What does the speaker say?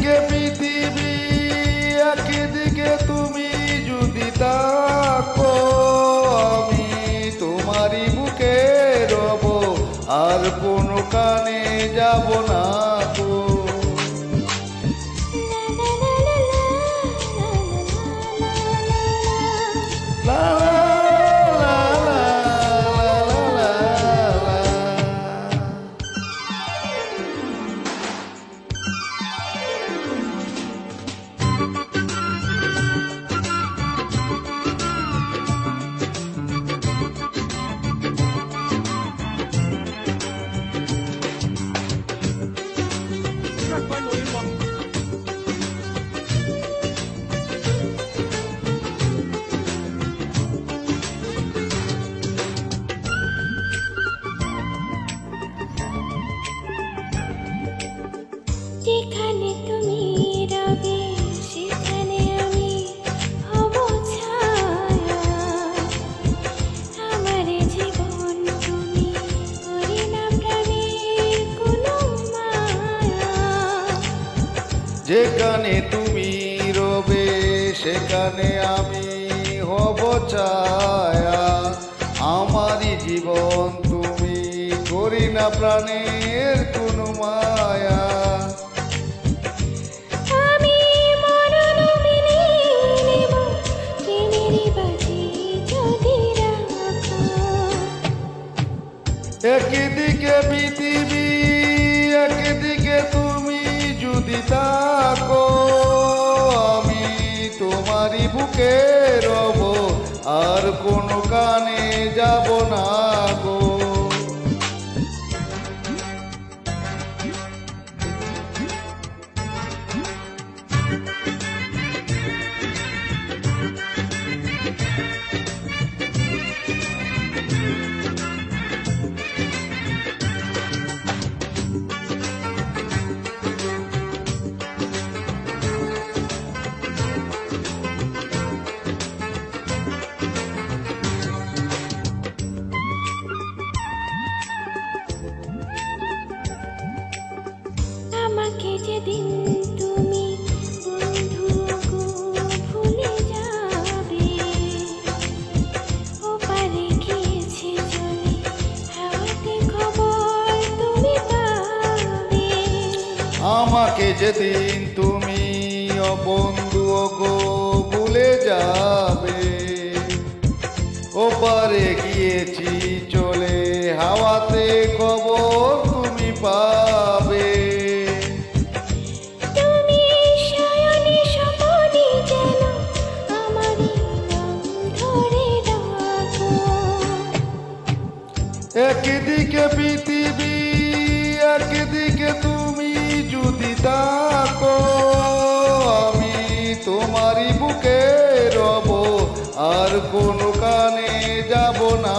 একদিকে পৃথিবী একদিকে তুমি যদি তাকো আমি তোমারই বুকে রব আর কোনো কানে যাব না গো। লা লা লা লা লা লা। যেখানে তুমি রবে সেখানে আমি হব ছায়া। আমার জীবন তুমি করি না প্রাণের কোনো মায়া। যেখানে তুমি রবে সেখানে আমি হব ছায়া। আমারই জীবন তুমি করি না প্রাণের কোনো মায়া। আমি মরণ মেনে নেব প্রেমেরই বাজি যদি রাখো। একদিকে পৃথিবী একদিকে তুমি যদি তাকো আমি তোমারই বুকে রব আর কোনো কানে যাব না গো। আমাকে যেদিন তুমি বন্ধু গো ভুলে যাবে, ওপারে গিয়েছে চলে হাওয়াতে খবর তুমি পাবে। আমাকে যেদিন তুমি বন্ধু গো ভুলে যাবে, ওপারে গিয়েছি চলে হাওয়াতে খবর তুমি পাবে। তুমি শয়নে স্বপনে যেন আমারই নাম ধরে ডাকো। একদিকে পৃথিবী একদিকে তুমি যদি তাকো আমি তোমারই বুকে রব আর কোনো কানে যাব না।